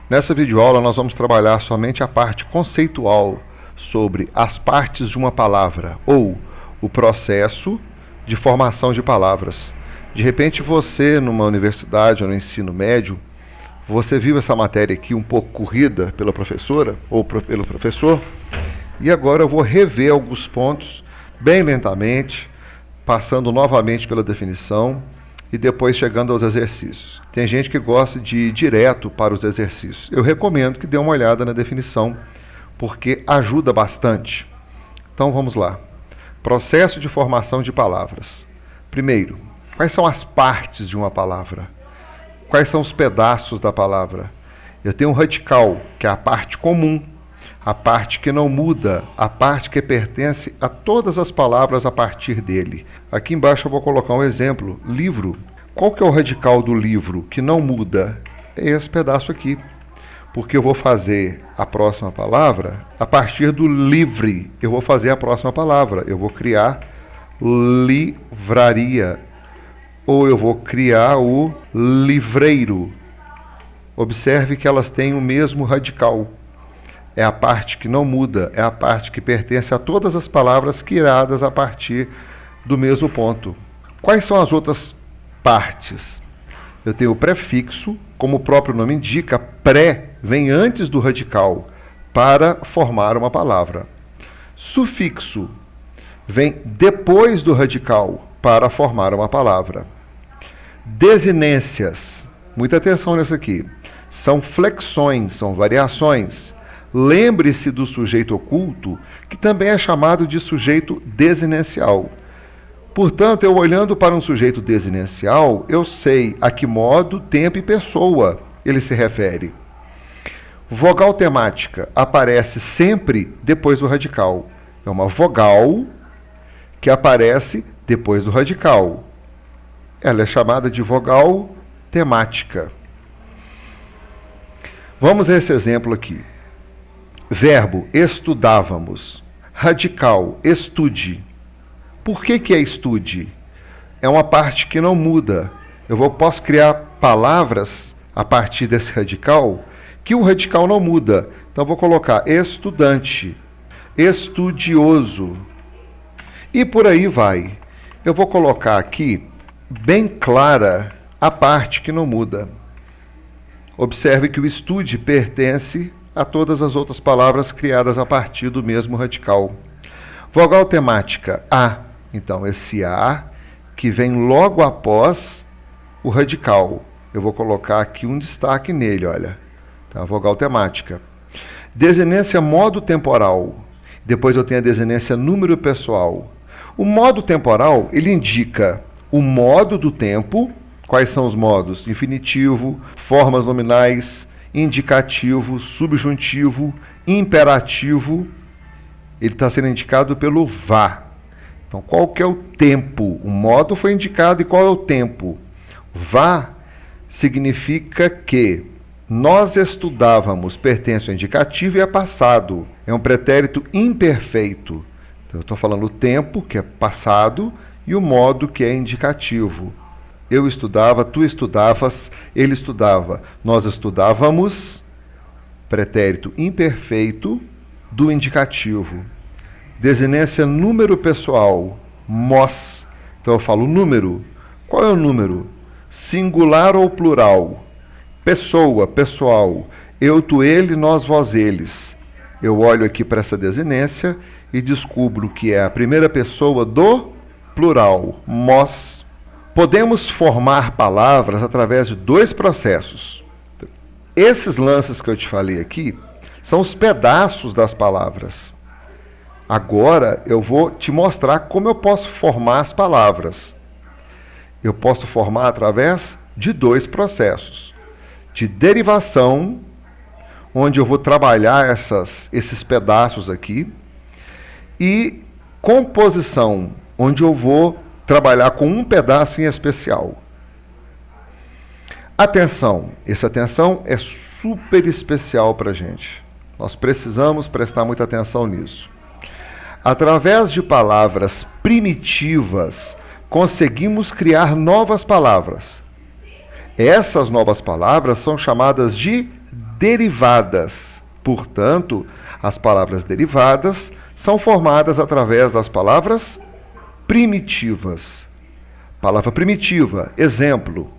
Nessa videoaula nós vamos trabalhar somente a parte conceitual sobre as partes de uma palavra ou o processo de formação de palavras. De repente você, numa universidade ou no ensino médio, você viu essa matéria aqui um pouco corrida pela professora ou pelo professor, e agora eu vou rever alguns pontos bem lentamente, passando novamente pela definição e depois chegando aos exercícios. Tem gente que gosta de ir direto para os exercícios. Eu recomendo que dê uma olhada na definição, porque ajuda bastante. Então vamos lá. Processo de formação de palavras. Primeiro, quais são as partes de uma palavra? Quais são os pedaços da palavra? Eu tenho um radical, que é a parte comum, a parte que não muda, a parte que pertence a todas as palavras a partir dele. Aqui embaixo eu vou colocar um exemplo, livro. Qual que é o radical do livro que não muda? É esse pedaço aqui, porque eu vou fazer a próxima palavra a partir do livre. Eu vou fazer a próxima palavra, eu vou criar livraria, ou eu vou criar o livreiro. Observe que elas têm o mesmo radical. É a parte que não muda, é a parte que pertence a todas as palavras criadas a partir do mesmo ponto. Quais são as outras partes? Eu tenho o prefixo, como o próprio nome indica, pré vem antes do radical para formar uma palavra. Sufixo vem depois do radical para formar uma palavra. Desinências, muita atenção nisso aqui, são flexões, são variações. Lembre-se do sujeito oculto, que também é chamado de sujeito desinencial. Portanto, eu olhando para um sujeito desinencial, eu sei a que modo, tempo e pessoa ele se refere. Vogal temática aparece sempre depois do radical. É uma vogal que aparece depois do radical. Ela é chamada de vogal temática. Vamos a esse exemplo aqui. Verbo, estudávamos. Radical, estude. Por que é estude? É uma parte que não muda. Posso criar palavras a partir desse radical, que o radical não muda. Então, vou colocar estudante, estudioso. E por aí vai. Eu vou colocar aqui, bem clara, a parte que não muda. Observe que o estude pertence a todas as outras palavras criadas a partir do mesmo radical. Vogal temática, A. Então, esse A que vem logo após o radical. Eu vou colocar aqui um destaque nele, olha. Tá, vogal temática. Desinência modo temporal. Depois eu tenho a desinência número pessoal. O modo temporal, ele indica o modo do tempo. Quais são os modos? Infinitivo, formas nominais, indicativo, subjuntivo, imperativo. Ele está sendo indicado pelo vá. Então, qual que é o tempo? O modo foi indicado e qual é o tempo? Vá significa que nós estudávamos, pertence ao indicativo e é passado. É um pretérito imperfeito. Então, eu estou falando o tempo, que é passado, e o modo, que é indicativo. Eu estudava, tu estudavas, ele estudava. Nós estudávamos, pretérito imperfeito do indicativo. Desinência número pessoal, mos. Então eu falo número. Qual é o número? Singular ou plural? Pessoa, pessoal. Eu, tu, ele, nós, vós, eles. Eu olho aqui para essa desinência e descubro que é a primeira pessoa do plural, mos. Podemos formar palavras através de dois processos. Esses lances que eu te falei aqui são os pedaços das palavras. Agora eu vou te mostrar como eu posso formar as palavras. Eu posso formar através de dois processos. De derivação, onde eu vou trabalhar esses pedaços aqui, e composição, onde eu vou trabalhar com um pedaço em especial. Atenção, essa atenção é super especial para a gente. Nós precisamos prestar muita atenção nisso. Através de palavras primitivas, conseguimos criar novas palavras. Essas novas palavras são chamadas de derivadas. Portanto, as palavras derivadas são formadas através das palavras primitivas. Palavra primitiva, exemplo.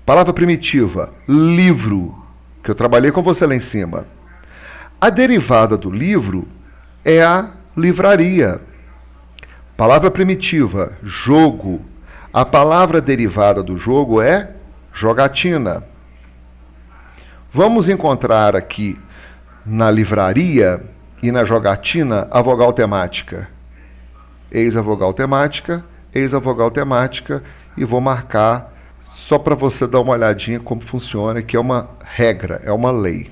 Palavra primitiva, livro, que eu trabalhei com você lá em cima. A derivada do livro é a livraria. Palavra primitiva, jogo. A palavra derivada do jogo é jogatina. Vamos encontrar aqui na livraria e na jogatina a vogal temática. Eis a vogal temática, eis a vogal temática, e vou marcar só para você dar uma olhadinha como funciona, que é uma regra, é uma lei.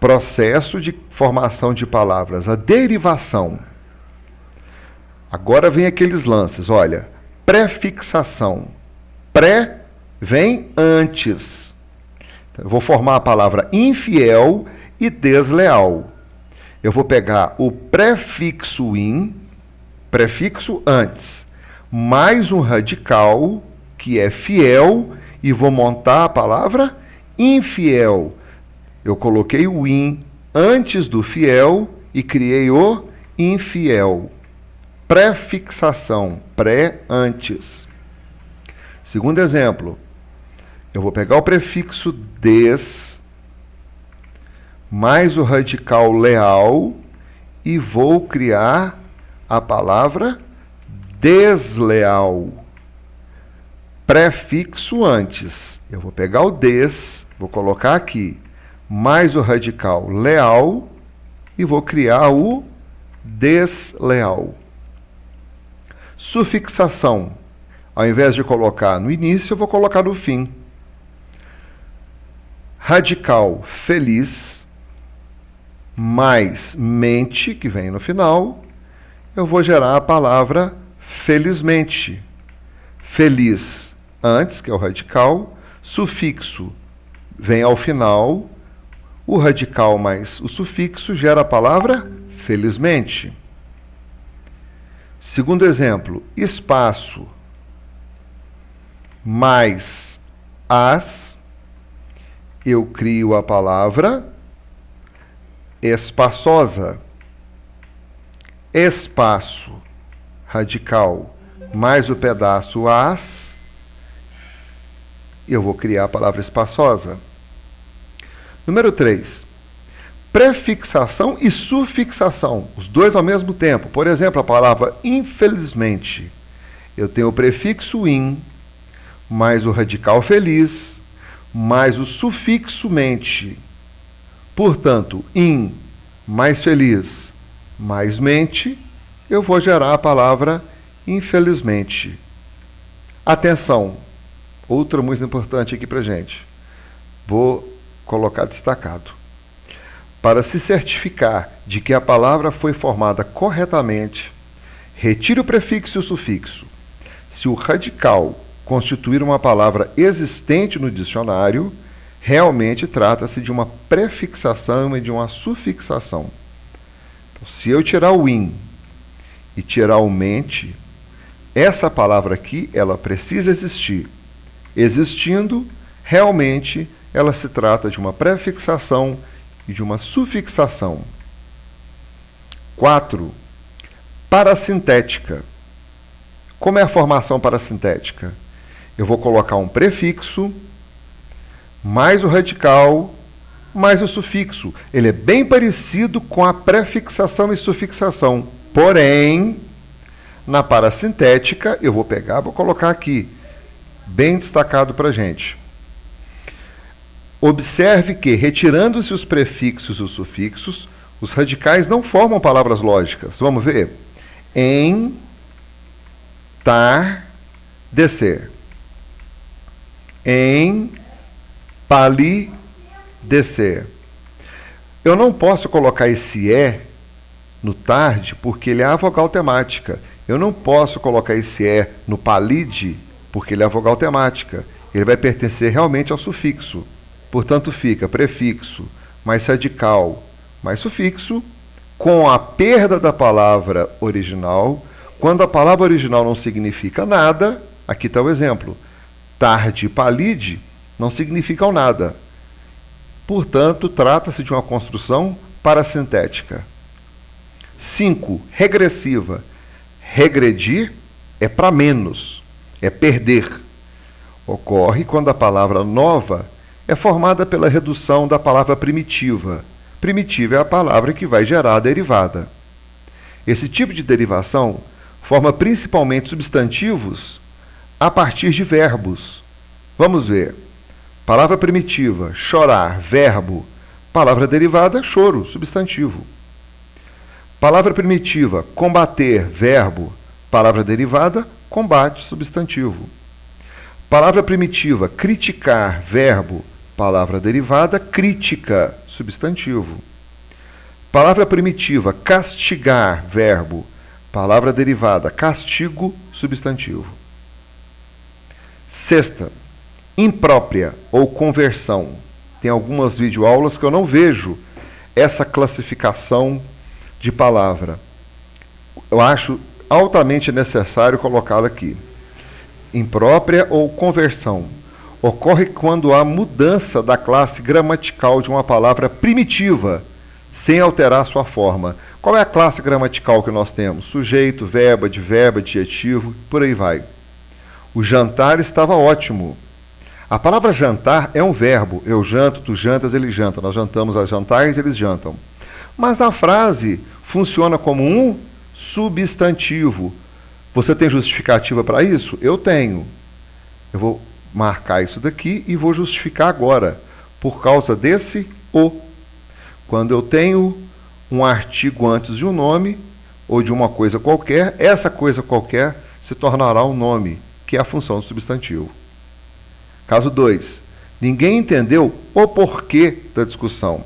Processo de formação de palavras, a derivação. Agora vem aqueles lances, olha, prefixação. Pré vem antes. Então, eu vou formar a palavra infiel e desleal. Eu vou pegar o prefixo in, prefixo antes, mais um radical, que é fiel, e vou montar a palavra infiel. Eu coloquei o in antes do fiel e criei o infiel. Prefixação, pré antes. Segundo exemplo, eu vou pegar o prefixo des, mais o radical leal, e vou criar a palavra desleal. Prefixo antes. Eu vou pegar o des, vou colocar aqui, mais o radical leal, e vou criar o desleal. Sufixação. Ao invés de colocar no início, eu vou colocar no fim. Radical feliz, mais mente, que vem no final, eu vou gerar a palavra felizmente. Feliz antes, que é o radical, sufixo vem ao final, o radical mais o sufixo gera a palavra felizmente. Segundo exemplo, espaço mais as, eu crio a palavra espaçosa. Espaço, radical, mais o pedaço as, eu vou criar a palavra espaçosa. Número 3. Prefixação e sufixação, os dois ao mesmo tempo. Por exemplo, a palavra infelizmente. Eu tenho o prefixo in, mais o radical feliz, mais o sufixo mente. Portanto, in mais feliz mais mente, eu vou gerar a palavra infelizmente. Atenção, outra muito importante aqui para gente. Vou colocar destacado. Para se certificar de que a palavra foi formada corretamente, retire o prefixo e o sufixo. Se o radical constituir uma palavra existente no dicionário, realmente trata-se de uma prefixação e de uma sufixação. Então, se eu tirar o in e tirar o mente, essa palavra aqui, ela precisa existir. Existindo, realmente, ela se trata de uma prefixação e de uma sufixação. 4. Parasintética. Como é a formação parasintética? Eu vou colocar um prefixo, mais o radical, mais o sufixo. Ele é bem parecido com a prefixação e sufixação. Porém, na parasintética, eu vou pegar, vou colocar aqui, bem destacado para a gente. Observe que, retirando-se os prefixos e os sufixos, os radicais não formam palavras lógicas. Vamos ver? Entardecer. Empalidecer. Eu não posso colocar esse E no tarde, porque ele é a vogal temática. Eu não posso colocar esse E no palide, porque ele é a vogal temática. Ele vai pertencer realmente ao sufixo. Portanto, fica prefixo mais radical mais sufixo, com a perda da palavra original. Quando a palavra original não significa nada, aqui está o exemplo. Tarde e palide não significam nada. Portanto, trata-se de uma construção parasintética. 5. Regressiva. Regredir é para menos, é perder. Ocorre quando a palavra nova é formada pela redução da palavra primitiva. Primitiva é a palavra que vai gerar a derivada. Esse tipo de derivação forma principalmente substantivos a partir de verbos. Vamos ver. Palavra primitiva, chorar, verbo. Palavra derivada, choro, substantivo. Palavra primitiva, combater, verbo. Palavra derivada, combate, substantivo. Palavra primitiva, criticar, verbo. Palavra derivada, crítica, substantivo. Palavra primitiva, castigar, verbo. Palavra derivada, castigo, substantivo. 6ª, imprópria ou conversão. Tem algumas videoaulas que eu não vejo essa classificação de palavra. Eu acho altamente necessário colocá-la aqui. Imprópria ou conversão. Ocorre quando há mudança da classe gramatical de uma palavra primitiva, sem alterar sua forma. Qual é a classe gramatical que nós temos? Sujeito, verbo, advérbio, adjetivo, por aí vai. O jantar estava ótimo. A palavra jantar é um verbo. Eu janto, tu jantas, ele janta. Nós jantamos a jantares, eles jantam. Mas na frase funciona como um substantivo. Você tem justificativa para isso? Eu tenho. Eu vou marcar isso daqui e vou justificar agora, por causa desse o. Quando eu tenho um artigo antes de um nome, ou de uma coisa qualquer, essa coisa qualquer se tornará um nome, que é a função do substantivo. Caso 2. Ninguém entendeu o porquê da discussão.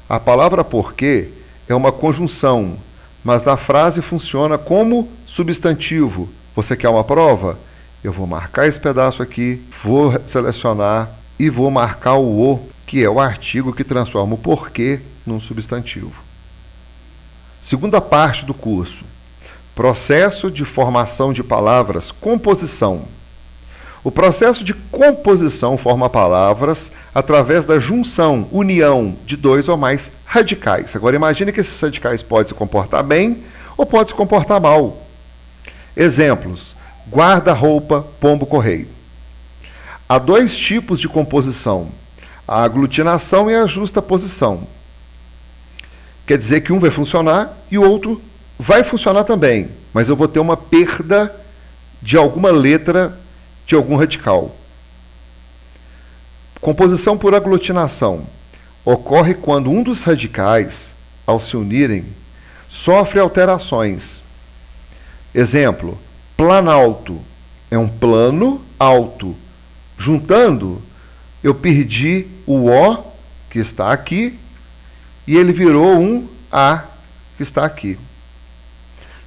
A palavra porquê é uma conjunção, mas na frase funciona como substantivo. Você quer uma prova? Eu vou marcar esse pedaço aqui, vou selecionar e vou marcar o que é o artigo que transforma o porquê num substantivo. Segunda parte do curso. Processo de formação de palavras, composição. O processo de composição forma palavras através da junção, união de 2 ou mais radicais. Agora imagine que esses radicais podem se comportar bem ou podem se comportar mal. Exemplos: guarda-roupa, pombo-correio. Há 2 tipos de composição: a aglutinação e a justaposição. Quer dizer que um vai funcionar e o outro vai funcionar também, mas eu vou ter uma perda de alguma letra de algum radical. Composição por aglutinação ocorre quando um dos radicais, ao se unirem, sofre alterações. Exemplo: planalto é um plano alto. Juntando, eu perdi o O, que está aqui, e ele virou um A, que está aqui.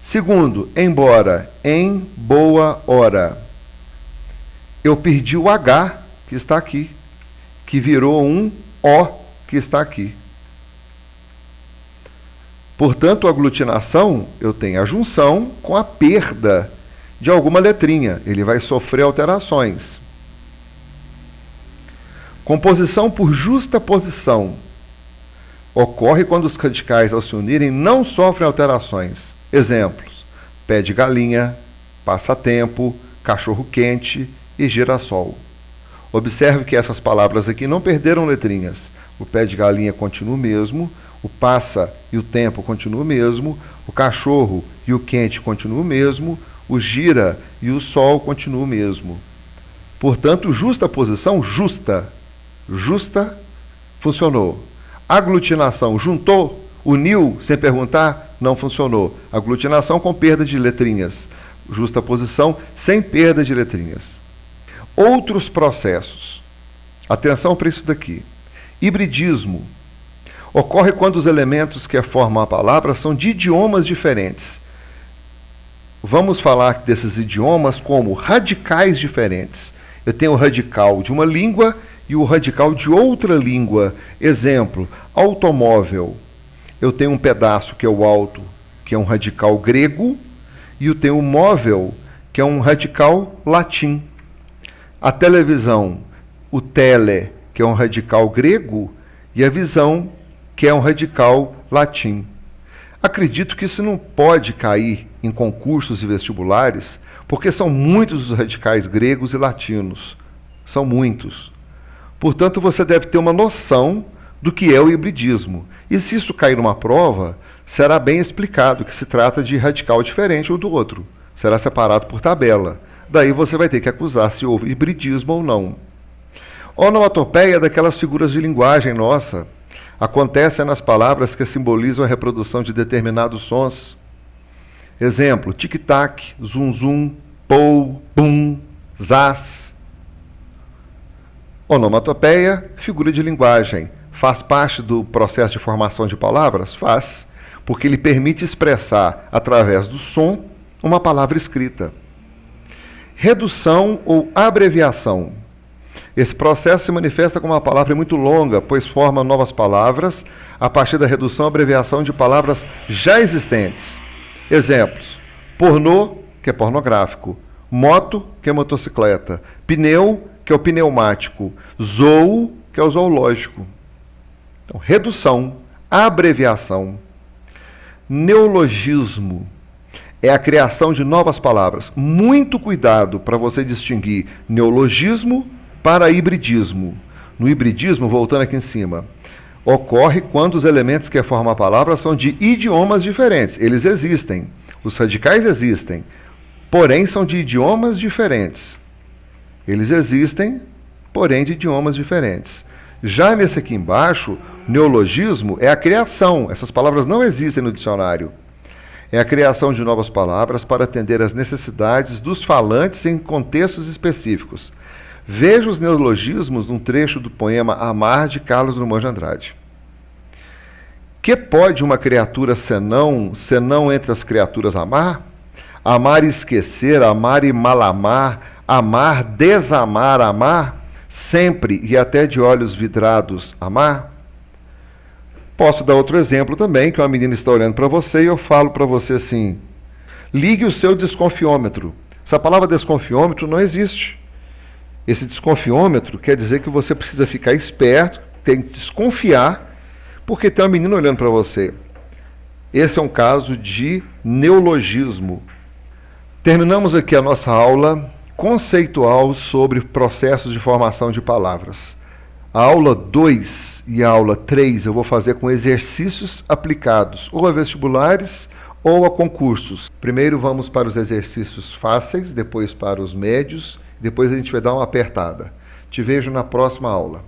Segundo, embora, em boa hora. Eu perdi o H, que está aqui, que virou um O, que está aqui. Portanto, a aglutinação, eu tenho a junção com a perda de alguma letrinha. Ele vai sofrer alterações. Composição por justaposição. Ocorre quando os radicais, ao se unirem, não sofrem alterações. Exemplos: pé de galinha, passatempo, cachorro-quente e girassol. Observe que essas palavras aqui não perderam letrinhas. O pé de galinha continua o mesmo, o passa e o tempo continua o mesmo, o cachorro e o quente continuam o mesmo, o gira e o sol continuam o mesmo. Portanto, justaposição, justa. Justa, funcionou. Aglutinação, juntou, uniu, sem perguntar, não funcionou. Aglutinação com perda de letrinhas. Justaposição sem perda de letrinhas. Outros processos. Atenção para isso daqui. Hibridismo. Ocorre quando os elementos que formam a palavra são de idiomas diferentes. Vamos falar desses idiomas como radicais diferentes. Eu tenho o radical de uma língua e o radical de outra língua. Exemplo: automóvel. Eu tenho um pedaço que é o auto, que é um radical grego, e eu tenho o móvel, que é um radical latim. A televisão, o tele, que é um radical grego, e a visão, que é um radical latim. Acredito que isso não pode cair em concursos e vestibulares, porque são muitos os radicais gregos e latinos. São muitos. Portanto, você deve ter uma noção do que é o hibridismo. E se isso cair numa prova, será bem explicado que se trata de radical diferente um do outro. Será separado por tabela. Daí você vai ter que acusar se houve hibridismo ou não. Onomatopeia é daquelas figuras de linguagem nossa. Acontece nas palavras que simbolizam a reprodução de determinados sons. Exemplo, tic-tac, zum-zum, pou, pum, zaz. Onomatopeia, figura de linguagem. Faz parte do processo de formação de palavras? Faz, porque ele permite expressar, através do som, uma palavra escrita. Redução ou abreviação. Esse processo se manifesta como uma palavra muito longa, pois forma novas palavras a partir da redução ou abreviação de palavras já existentes. Exemplos: pornô, que é pornográfico; moto, que é motocicleta; pneu, que é o pneumático; zoo, que é o zoológico. Então, redução, abreviação. Neologismo é a criação de novas palavras. Muito cuidado para você distinguir neologismo para hibridismo. No hibridismo, voltando aqui em cima, ocorre quando os elementos que formam a palavra são de idiomas diferentes. Eles existem. Os radicais existem, porém são de idiomas diferentes. Eles existem, porém de idiomas diferentes. Já nesse aqui embaixo, neologismo é a criação. Essas palavras não existem no dicionário. É a criação de novas palavras para atender às necessidades dos falantes em contextos específicos. Veja os neologismos num trecho do poema Amar, de Carlos Drummond de Andrade. Que pode uma criatura senão entre as criaturas amar? Amar e esquecer, amar e malamar, amar, desamar, amar, sempre e até de olhos vidrados amar? Posso dar outro exemplo também, que uma menina está olhando para você e eu falo para você assim: ligue o seu desconfiômetro. Essa palavra desconfiômetro não existe. Esse desconfiômetro quer dizer que você precisa ficar esperto, tem que desconfiar, porque tem uma menina olhando para você. Esse é um caso de neologismo. Terminamos aqui a nossa aula conceitual sobre processos de formação de palavras. A aula 2 e a aula 3 eu vou fazer com exercícios aplicados ou a vestibulares ou a concursos. Primeiro vamos para os exercícios fáceis, depois para os médios, depois a gente vai dar uma apertada. Te vejo na próxima aula.